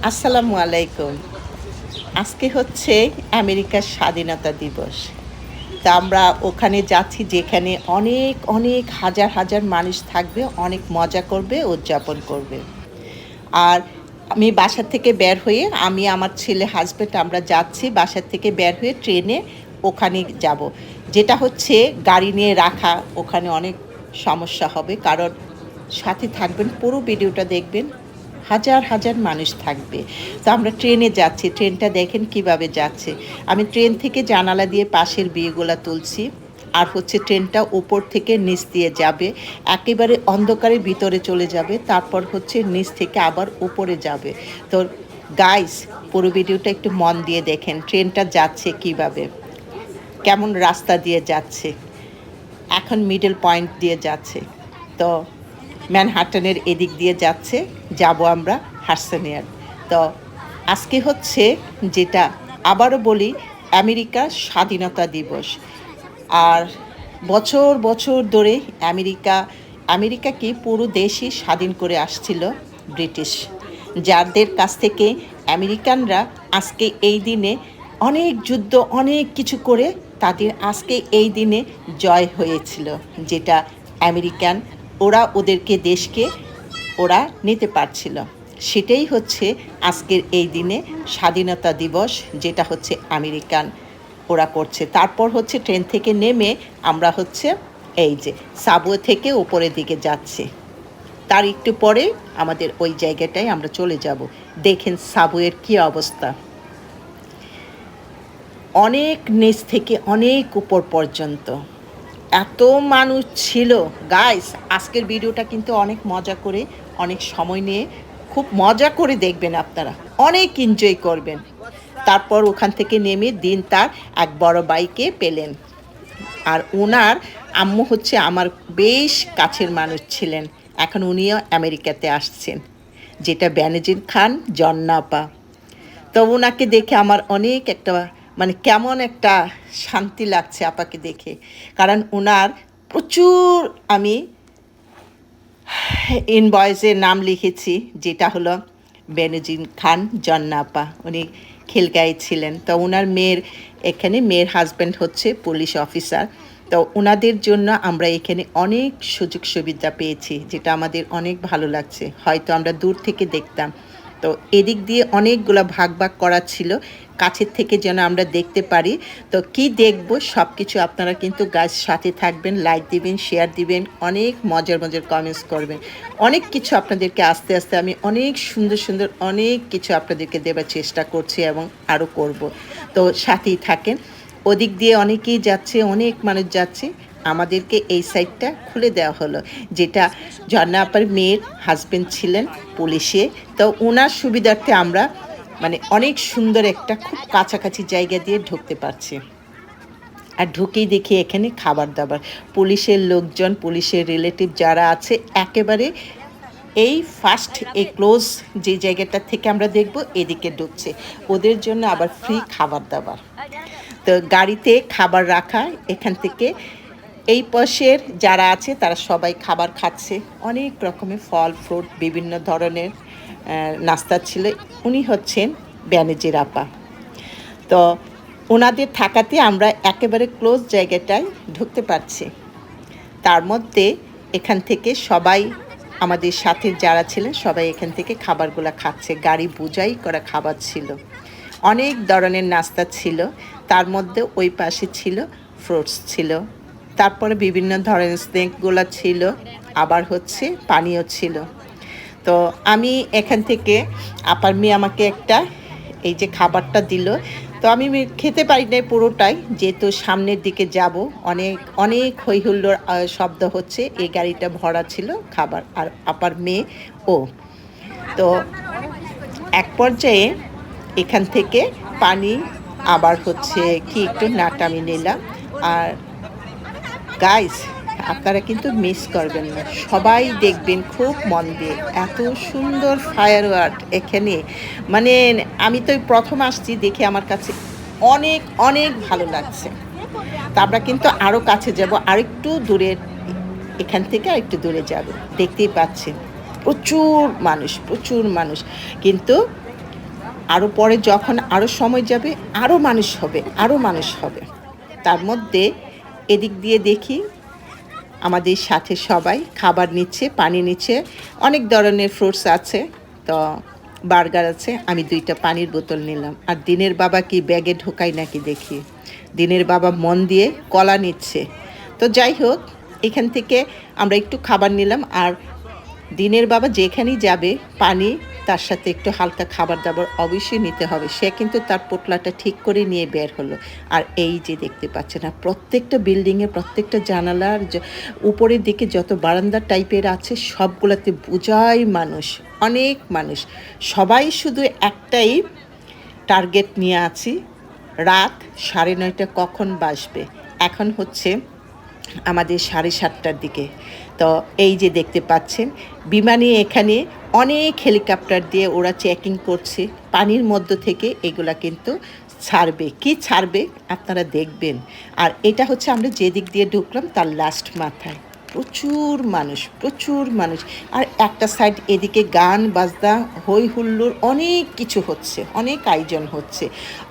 আসসালামু আলাইকুম। আজকে হচ্ছে আমেরিকার স্বাধীনতা দিবস। তা আমরা ওখানে যাচ্ছি যেখানে অনেক, অনেক হাজার, হাজার মানুষ থাকবে, অনেক মজা করবে, উদযাপন করবে। আর আমি বাসা থেকে বের হয়ে আমি আমার ছেলে, হাসব্যান্ড আমরা যাচ্ছি বাসা থেকে বের হয়ে ট্রেনে ওখানে যাব। যেটা হচ্ছে গাড়ি নিয়ে রাখা ওখানে অনেক সমস্যা হবে। কারণ সাথে থাকবেন, পুরো ভিডিওটা দেখবেন। হাজার, হাজার মানুষ থাকবে। তো আমরা ট্রেনে যাচ্ছি। ট্রেনটা দেখেন কিভাবে যাচ্ছে। আমি ট্রেন থেকে জানালা দিয়ে পাশের ভিউগুলা তুলছি। আর হচ্ছে ট্রেনটা উপর থেকে নিচ দিয়ে যাবে। একেবারে অন্ধকারের ভিতরে চলে যাবে। তারপর হচ্ছে নিচ থেকে আবার উপরে যাবে। তো গাইস, পুরো ভিডিওটা একটু মন দিয়ে দেখেন। ট্রেনটা যাচ্ছে কিভাবে, কেমন রাস্তা দিয়ে যাচ্ছে। এখন মিডল পয়েন্ট দিয়ে যাচ্ছে। তো ম্যানহাটনের এদিক দিয়ে যাচ্ছে, যাব আমরা হাডসন। তো আজকে হচ্ছে যেটা আবারও বলি, আমেরিকার স্বাধীনতা দিবস। আর বছর বছর ধরে আমেরিকাকে পুরো দেশই স্বাধীন করে আসছিল ব্রিটিশ, যাদের কাছ থেকে আমেরিকানরা আজকে এই দিনে অনেক যুদ্ধ, অনেক কিছু করে তাদের আজকে এই দিনে জয় হয়েছিল, যেটা আমেরিকান ওরা ওদেরকে দেশকে ওরা নিতে পারছিল। সেটাই হচ্ছে আজকের এই দিনে স্বাধীনতা দিবস, যেটা হচ্ছে আমেরিকান ওরা করছে। তারপর হচ্ছে ট্রেন থেকে নেমে আমরা হচ্ছে এই যে সাবওয়ে থেকে উপরের দিকে যাচ্ছি। তার একটু পরে আমাদের ওই জায়গাটায় আমরা চলে যাব। দেখেন সাবওয়ের কী অবস্থা, অনেক নিচ থেকে অনেক উপর পর্যন্ত এত মানুষ ছিল। গাইস, আজকের ভিডিওটা কিন্তু অনেক মজা করে, অনেক সময় নিয়ে খুব মজা করে দেখবেন, আপনারা অনেক এনজয় করবেন। তারপর ওখান থেকে নেমে দিন তার এক বড় বাইকে পেলেন। আর ওনার আম্মু হচ্ছে আমার বেশ কাছের মানুষ ছিলেন। এখন উনিও আমেরিকাতে আসছেন, যেটা বেনজির খান জন্নাপা। তো ওনাকে দেখে আমার অনেক একটা মানে কেমন একটা শান্তি লাগছে আপাকে দেখে। কারণ ওনার প্রচুর আমি ইনভয়েসে নাম লিখেছি, যেটা হলো বেনজির খান জন্নাপা। উনি খিলগাঁয়ে ছিলেন। তো ওনার মেয়ের হাজব্যান্ড হচ্ছে পুলিশ অফিসার। তো ওনাদের জন্য আমরা এখানে অনেক সুযোগ সুবিধা পেয়েছি, যেটা আমাদের অনেক ভালো লাগছে। হয়তো আমরা দূর থেকে দেখতাম, তো এদিক দিয়ে অনেকগুলো ভাগ ভাগ করা ছিল, কাছের থেকে যেন আমরা দেখতে পারি। তো কি দেখব সব কিছু আপনারা কিন্তু গাছ সাথে থাকবেন, লাইক দিবেন, শেয়ার দিবেন, অনেক মজার মজার কমেন্টস করবেন। অনেক কিছু আপনাদেরকে আস্তে আস্তে আমি অনেক সুন্দর সুন্দর অনেক কিছু আপনাদেরকে দেওয়ার চেষ্টা করছি এবং আরও করব। তো সাথেই থাকেন। ওদিক দিয়ে অনেকেই যাচ্ছে, অনেক মানুষ যাচ্ছে। আমাদেরকে এই সাইডটা খুলে দেওয়া হলো, যেটা ঝর্ণা আপার মেয়ের হাজব্যান্ড ছিলেন পুলিশে। তো ওনার সুবিধার্থে আমরা মানে অনেক সুন্দর একটা খুব কাছাকাছি জায়গা দিয়ে ঢুকতে পারছি। আর ঢুকেই দেখি এখানে খাবার দাবার, পুলিশের লোকজন, পুলিশের রিলেটিভ যারা আছে, একেবারে এই ফার্স্ট এই ক্লোজ যে জায়গাটা থেকে আমরা দেখব এদিকে ঢুকছে। ওদের জন্য আবার ফ্রি খাবার দাবার। তো গাড়িতে খাবার রাখা, এখান থেকে এই পাশের যারা আছে তারা সবাই খাবার খাচ্ছে। অনেক রকমের ফল ফ্রুট, বিভিন্ন ধরনের নাস্তা ছিল। উনি হচ্ছেন বেনজির আপা। তো ওনাদের থাকাতে আমরা একেবারে ক্লোজ জায়গাটায় ঢুকতে পারছি। তার মধ্যে এখান থেকে সবাই আমাদের সাথে যারা ছিলেন সবাই এখান থেকে খাবারগুলো খাচ্ছে। গাড়ি বোঝাই করা খাবার ছিল, অনেক ধরনের নাস্তা ছিল। তার মধ্যে ওই পাশে ছিল ফ্রুটস ছিল, তারপরে বিভিন্ন ধরনের স্ন্যাকগুলো ছিল, আবার হচ্ছে পানীয় ছিল। তো আমি এখান থেকে আপার মেয়ে আমাকে একটা এই যে খাবারটা দিল। তো আমি খেতে পারি নাই পুরোটাই, যেহেতু সামনের দিকে যাব, অনেক অনেক হই হুল্লোড় শব্দ হচ্ছে। এই গাড়িটা ভরা ছিল খাবার, আর আপার মেয়ে ও। তো এক পর্যায়ে এখান থেকে পানি আবার হচ্ছে কি একটু নাটামি নিলাম। আর গাইস, আপনারা কিন্তু মিস করবেন না, সবাই দেখবেন খুব মন দিয়ে। এত সুন্দর ফায়ার ওয়ার্ক এখানে, মানে আমি তো প্রথম আসছি, দেখে আমার কাছে অনেক অনেক ভালো লাগছে। তা আমরা কিন্তু আরও কাছে যাব, আরেকটু দূরে, এখান থেকে আরেকটু দূরে যাব। দেখতেই পাচ্ছেন প্রচুর মানুষ, প্রচুর মানুষ। কিন্তু আরও পরে যখন আরও সময় যাবে আরও মানুষ হবে, আরও মানুষ হবে। তার মধ্যে এদিক দিয়ে দেখি আমাদের সাথে সবাই খাবার নিচ্ছে, পানি নিচ্ছে, অনেক ধরনের ফ্রুটস আছে, তো বার্গার আছে। আমি 2টা পানির বোতল নিলাম। আর দিনের বাবা কি ব্যাগে ঢোকাই নাকি দেখি। দিনের বাবা মন দিয়ে কলা নিচ্ছে। তো যাই হোক, এখান থেকে আমরা একটু খাবার নিলাম। আর দিনের বাবা যেখানেই যাবে পানি তার সাথে একটু হালকা খাবার দাবার অবশ্যই নিতে হবে। সে কিন্তু তার পোটলাটা ঠিক করে নিয়ে বের হলো। আর এই যে দেখতে পাচ্ছেন, আর প্রত্যেকটা বিল্ডিংয়ে প্রত্যেকটা জানালার উপরের দিকে যত বারান্দা টাইপের আছে সবগুলোতে বোঝাই মানুষ, অনেক মানুষ। সবাই শুধু একটাই টার্গেট নিয়ে আছি, রাত 9:30 কখন বাজবে। এখন হচ্ছে আমাদের 7:30টার দিকে। তো এই যে দেখতে পাচ্ছেন বিমানে এখানে অনেক হেলিকপ্টার দিয়ে ওরা চেকিং করছে পানির মধ্য থেকে। এগুলা কিন্তু ছাড়বে, কি ছাড়বে আপনারা দেখবেন। আর এটা হচ্ছে আমরা যেদিক দিয়ে ঢুকলাম তার লাস্ট মাথায় প্রচুর মানুষ, প্রচুর মানুষ। আর একটা সাইড এদিকে গান বাজনা হই হুল্লোড় অনেক কিছু হচ্ছে, অনেক আয়োজন হচ্ছে।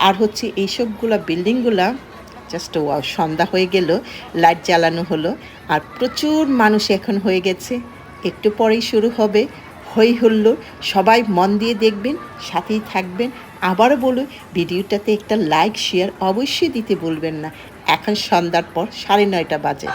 আর হচ্ছে এইসবগুলা বিল্ডিংগুলা জাস্ট ওয়াও। সন্ধ্যা হয়ে গেল, লাইট জ্বালানো হলো, আর প্রচুর মানুষ এখন হয়ে গেছে। একটু পরেই শুরু হবে হই হুল্লোড়। সবাই মন দিয়ে দেখবেন, সাথেই থাকবেন। আবারও বলুন, ভিডিওটাতে একটা লাইক শেয়ার অবশ্যই দিতে ভুলবেন না। এখন সন্ধ্যার পর 9:30 বাজে।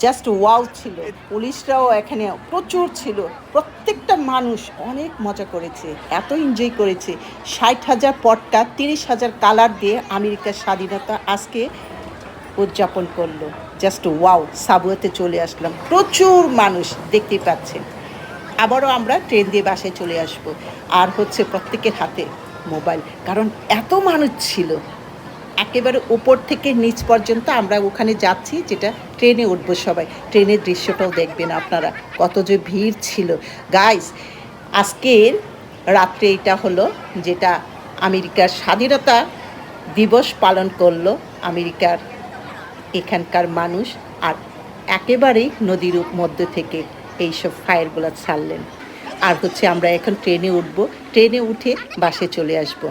জাস্ট ওয়াও ছিল। পুলিশরাও এখানে প্রচুর ছিল। প্রত্যেকটা মানুষ অনেক মজা করেছে, এত এনজয় করেছে। ৬০,০০০ পটকা, ৩০,০০০ কালার দিয়ে আমেরিকার স্বাধীনতা আজকে উদযাপন করলো। Just wow. সাবওয়েতে চলে আসলাম, প্রচুর মানুষ দেখতেই পাচ্ছেন। আবারও আমরা ট্রেন দিয়ে বাসায় চলে আসব। আর হচ্ছে প্রত্যেকের হাতে মোবাইল, কারণ এত মানুষ ছিল। একেবারে উপর থেকে নিচ পর্যন্ত আমরা ওখানে যাচ্ছি, যেটা ট্রেনে উঠবো সবাই। ট্রেনের দৃশ্যটাও দেখবেন আপনারা, কত যে ভিড় ছিল। গাইস, আজকের রাত্রে এটা হলো যেটা আমেরিকার স্বাধীনতা দিবস পালন করলো আমেরিকার এখানকার মানুষ। আর একেবারেই নদীর মধ্য থেকে এইসব ফায়ারগুলো ছাড়লেন। আর হচ্ছে আমরা এখন ট্রেনে উঠবো, ট্রেনে উঠে বাসে চলে আসব।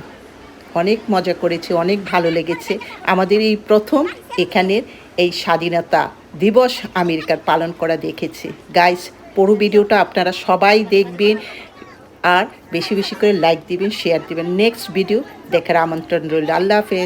অনেক মজা করেছি, অনেক ভালো লেগেছে। আমাদের এই প্রথম এখানের এই স্বাধীনতা দিবস আমেরিকার পালন করা দেখেছি। গাইস, পুরো ভিডিওটা আপনারা সবাই দেখবেন, আর বেশি বেশি করে লাইক দিবেন, শেয়ার দিবেন। নেক্সট ভিডিও দেখার আমন্ত্রণ রইল। আল্লাহ হাফেজ।